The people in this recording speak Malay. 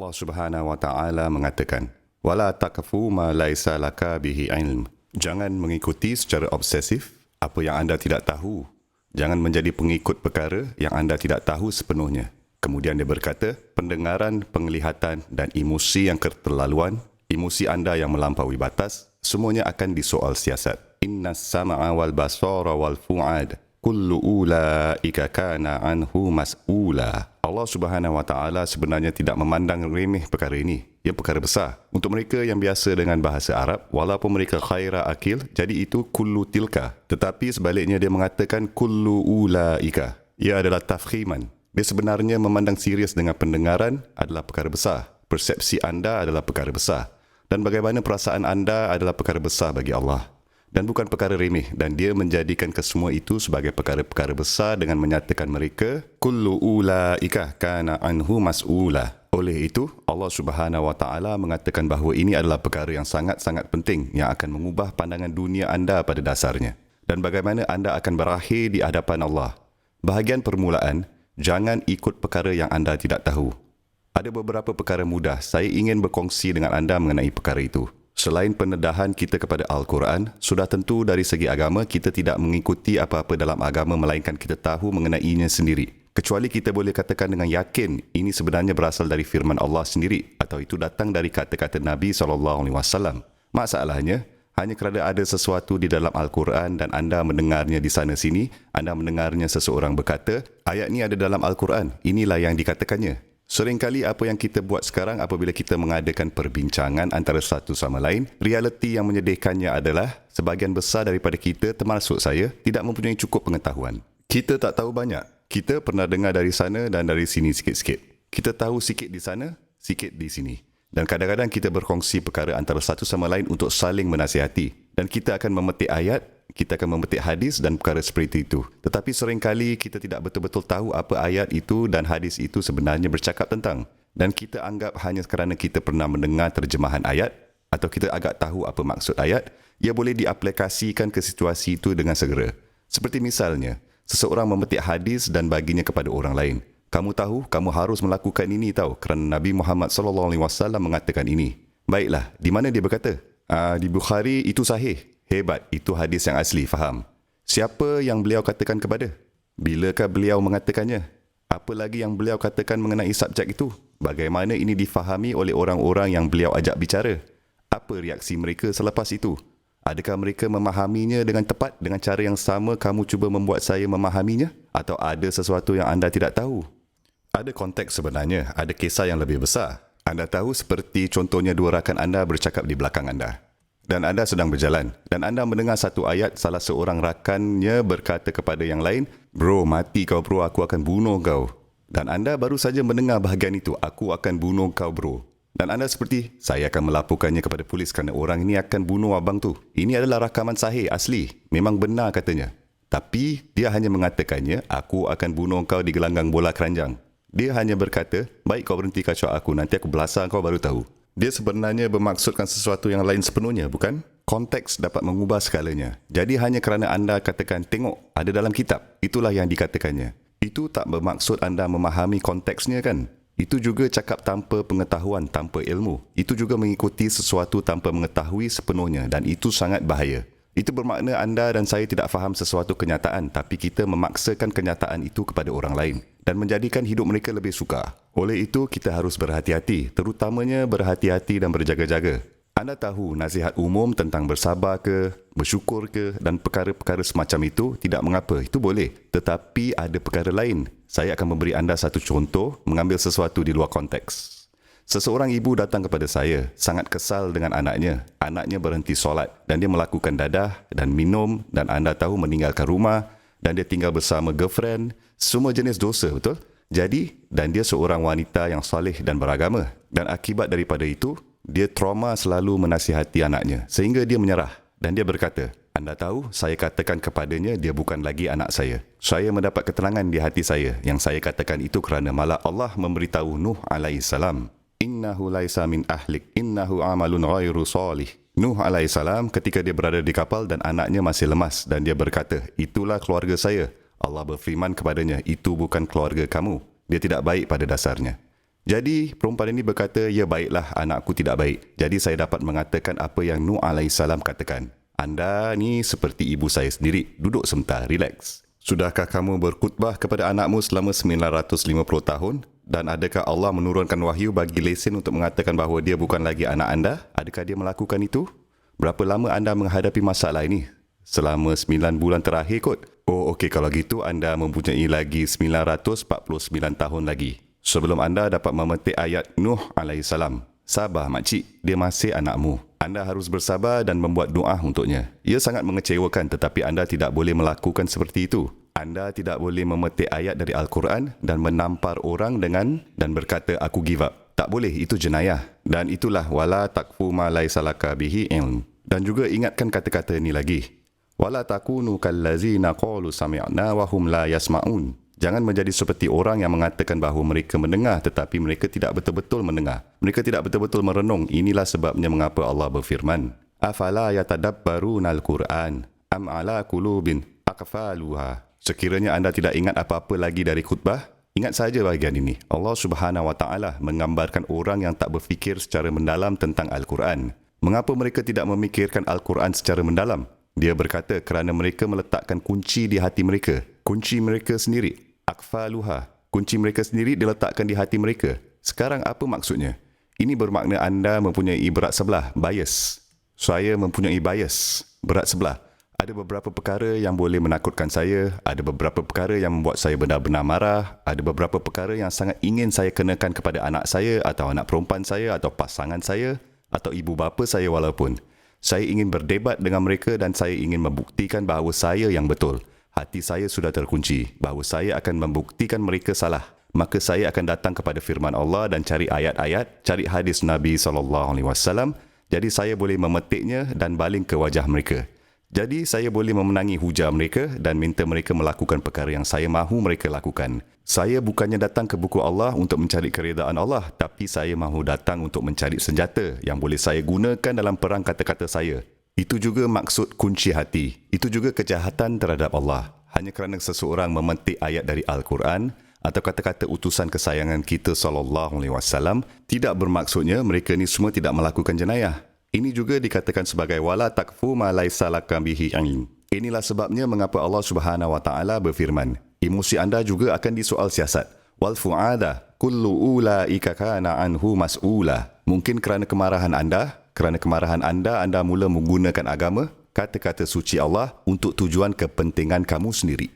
Allah Subhanahu wa taala mengatakan, "Wala taqfu ma laisa laka bihi ilm." Jangan mengikuti secara obsesif apa yang anda tidak tahu. Jangan menjadi pengikut perkara yang anda tidak tahu sepenuhnya. Kemudian dia berkata, pendengaran, penglihatan dan emosi yang keterlaluan, emosi anda yang melampaui batas, semuanya akan disoal siasat. Innas sam'a wal basara wal fu'ad kullu ulaika kana anhu mas'ula. Allah Subhanahu wa taala sebenarnya tidak memandang remeh perkara ini. Ia perkara besar. Untuk mereka yang biasa dengan bahasa Arab, walaupun mereka khaira akil, jadi itu kullu tilka. Tetapi sebaliknya dia mengatakan kullu ulaika. Ia adalah tafkhiman. Dia sebenarnya memandang serius dengan pendengaran adalah perkara besar. Persepsi anda adalah perkara besar. Dan bagaimana perasaan anda adalah perkara besar bagi Allah. Dan bukan perkara remeh. Dan dia menjadikan kesemua itu sebagai perkara-perkara besar dengan menyatakan mereka kullu ulaika kana anhu mas'ula. Oleh itu, Allah Subhanahu wa taala mengatakan bahawa ini adalah perkara yang sangat-sangat penting yang akan mengubah pandangan dunia anda pada dasarnya. Dan bagaimana anda akan berakhir di hadapan Allah. Bahagian permulaan, jangan ikut perkara yang anda tidak tahu. Ada beberapa perkara mudah saya ingin berkongsi dengan anda mengenai perkara itu. Selain pendedahan kita kepada Al-Quran, sudah tentu dari segi agama kita tidak mengikuti apa-apa dalam agama melainkan kita tahu mengenainya sendiri. Kecuali kita boleh katakan dengan yakin ini sebenarnya berasal dari firman Allah sendiri atau itu datang dari kata-kata Nabi SAW. Masalahnya, hanya kerana ada sesuatu di dalam Al-Quran dan anda mendengarnya di sana sini, anda mendengarnya seseorang berkata, ayat ni ada dalam Al-Quran, inilah yang dikatakannya. Seringkali apa yang kita buat sekarang apabila kita mengadakan perbincangan antara satu sama lain, realiti yang menyedihkannya adalah sebahagian besar daripada kita, termasuk saya, tidak mempunyai cukup pengetahuan. Kita tak tahu banyak. Kita pernah dengar dari sana dan dari sini sikit-sikit. Kita tahu sikit di sana, sikit di sini. Dan kadang-kadang kita berkongsi perkara antara satu sama lain untuk saling menasihati. Dan kita akan memetik ayat, kita akan memetik hadis dan perkara seperti itu. Tetapi seringkali kita tidak betul-betul tahu apa ayat itu dan hadis itu sebenarnya bercakap tentang. Dan kita anggap hanya kerana kita pernah mendengar terjemahan ayat atau kita agak tahu apa maksud ayat, ia boleh diaplikasikan ke situasi itu dengan segera. Seperti misalnya, seseorang memetik hadis dan baginya kepada orang lain. Kamu tahu, kamu harus melakukan ini tahu kerana Nabi Muhammad SAW mengatakan ini. Baiklah, di mana dia berkata? Di Bukhari itu sahih. Hebat, itu hadis yang asli, faham. Siapa yang beliau katakan kepada? Bilakah beliau mengatakannya? Apa lagi yang beliau katakan mengenai subjek itu? Bagaimana ini difahami oleh orang-orang yang beliau ajak bicara? Apa reaksi mereka selepas itu? Adakah mereka memahaminya dengan tepat dengan cara yang sama kamu cuba membuat saya memahaminya? Atau ada sesuatu yang anda tidak tahu? Ada konteks sebenarnya, ada kisah yang lebih besar. Anda tahu seperti contohnya dua rakan anda bercakap di belakang anda. Dan anda sedang berjalan. Dan anda mendengar satu ayat, salah seorang rakannya berkata kepada yang lain, "Bro, mati kau bro, aku akan bunuh kau." Dan anda baru saja mendengar bahagian itu, "Aku akan bunuh kau bro." Dan anda seperti, "Saya akan melaporkannya kepada polis kerana orang ini akan bunuh abang tu." Ini adalah rakaman sahih, asli. Memang benar katanya. Tapi, dia hanya mengatakannya, "Aku akan bunuh kau di gelanggang bola keranjang." Dia hanya berkata, "Baik kau berhenti kacau aku, nanti aku belasah kau baru tahu." Dia sebenarnya bermaksudkan sesuatu yang lain sepenuhnya, bukan? Konteks dapat mengubah segalanya. Jadi hanya kerana anda katakan, "Tengok, ada dalam kitab." Itulah yang dikatakannya. Itu tak bermaksud anda memahami konteksnya kan? Itu juga cakap tanpa pengetahuan, tanpa ilmu. Itu juga mengikuti sesuatu tanpa mengetahui sepenuhnya dan itu sangat bahaya. Itu bermakna anda dan saya tidak faham sesuatu kenyataan tapi kita memaksakan kenyataan itu kepada orang lain dan menjadikan hidup mereka lebih sukar. Oleh itu, kita harus berhati-hati, terutamanya berhati-hati dan berjaga-jaga. Anda tahu nasihat umum tentang bersabar ke, bersyukur ke dan perkara-perkara semacam itu tidak mengapa, itu boleh. Tetapi ada perkara lain. Saya akan memberi anda satu contoh mengambil sesuatu di luar konteks. Seseorang ibu datang kepada saya, sangat kesal dengan anaknya. Anaknya berhenti solat dan dia melakukan dadah dan minum dan anda tahu meninggalkan rumah dan dia tinggal bersama girlfriend. Semua jenis dosa, betul? Jadi, dan dia seorang wanita yang soleh dan beragama. Dan akibat daripada itu, dia trauma selalu menasihati anaknya sehingga dia menyerah. Dan dia berkata, "Anda tahu, saya katakan kepadanya dia bukan lagi anak saya. Saya mendapat keterangan di hati saya yang saya katakan itu kerana malah Allah memberitahu Nuh alaihissalam, 'Innahu laisa min ahlik, innahu amalun ghairu salih.'" Nuh alaihissalam ketika dia berada di kapal dan anaknya masih lemas dan dia berkata, "Itulah keluarga saya." Allah berfirman kepadanya, "Itu bukan keluarga kamu. Dia tidak baik pada dasarnya." Jadi perempuan ini berkata, ya baiklah, anakku tidak baik. Jadi saya dapat mengatakan apa yang Nuh alaihissalam katakan. Anda ni seperti ibu saya sendiri. Duduk sebentar, relax. Sudahkah kamu berkhutbah kepada anakmu selama 950 tahun? Dan adakah Allah menurunkan wahyu bagi lesen untuk mengatakan bahawa dia bukan lagi anak anda? Adakah dia melakukan itu? Berapa lama anda menghadapi masalah ini? Selama 9 bulan terakhir kot. Oh okey, kalau gitu anda mempunyai lagi 949 tahun lagi sebelum anda dapat memetik ayat Nuh alaihissalam. Sabar makcik, dia masih anakmu. Anda harus bersabar dan membuat doa untuknya. Ia sangat mengecewakan tetapi anda tidak boleh melakukan seperti itu. Anda tidak boleh memetik ayat dari Al-Quran dan menampar orang dan berkata aku give up. Tak boleh, itu jenayah. Dan itulah wala takfu ma laisa laka bihi ilm. Dan juga ingatkan kata-kata ini lagi. Wala takunu kallazina qalu sami'na wa hum la yasma'un. Jangan menjadi seperti orang yang mengatakan bahawa mereka mendengar tetapi mereka tidak betul-betul mendengar. Mereka tidak betul-betul merenung. Inilah sebabnya mengapa Allah berfirman, afala yatadabbaruna al-Quran am ala qulubin aqfaluha. Sekiranya anda tidak ingat apa-apa lagi dari khutbah, ingat saja bahagian ini. Allah Subhanahu Wa Taala menggambarkan orang yang tak berfikir secara mendalam tentang Al-Quran. Mengapa mereka tidak memikirkan Al-Quran secara mendalam? Dia berkata kerana mereka meletakkan kunci di hati mereka. Kunci mereka sendiri. Aqfaluha. Kunci mereka sendiri diletakkan di hati mereka. Sekarang apa maksudnya? Ini bermakna anda mempunyai berat sebelah, bias. Saya mempunyai bias, berat sebelah. Ada beberapa perkara yang boleh menakutkan saya, ada beberapa perkara yang membuat saya benar-benar marah, ada beberapa perkara yang sangat ingin saya kenakan kepada anak saya atau anak perempuan saya atau pasangan saya atau ibu bapa saya walaupun. Saya ingin berdebat dengan mereka dan saya ingin membuktikan bahawa saya yang betul. Hati saya sudah terkunci, bahawa saya akan membuktikan mereka salah. Maka saya akan datang kepada firman Allah dan cari ayat-ayat, cari hadis Nabi SAW. Jadi saya boleh memetiknya dan baling ke wajah mereka. Jadi saya boleh memenangi hujah mereka dan minta mereka melakukan perkara yang saya mahu mereka lakukan. Saya bukannya datang ke buku Allah untuk mencari keredaan Allah, tapi saya mahu datang untuk mencari senjata yang boleh saya gunakan dalam perang kata-kata saya. Itu juga maksud kunci hati. Itu juga kejahatan terhadap Allah. Hanya kerana seseorang memetik ayat dari Al-Quran atau kata-kata utusan kesayangan kita SAW, tidak bermaksudnya mereka ni semua tidak melakukan jenayah. Ini juga dikatakan sebagai wala takfu ma laisa laka bihi ilm. Inilah sebabnya mengapa Allah Subhanahu Wa Taala berfirman, emosi anda juga akan disoal siasat. Wal fuada kullu ulaika kana anhu mas'ula. Mungkin kerana kemarahan anda mula menggunakan agama, kata-kata suci Allah untuk tujuan kepentingan kamu sendiri.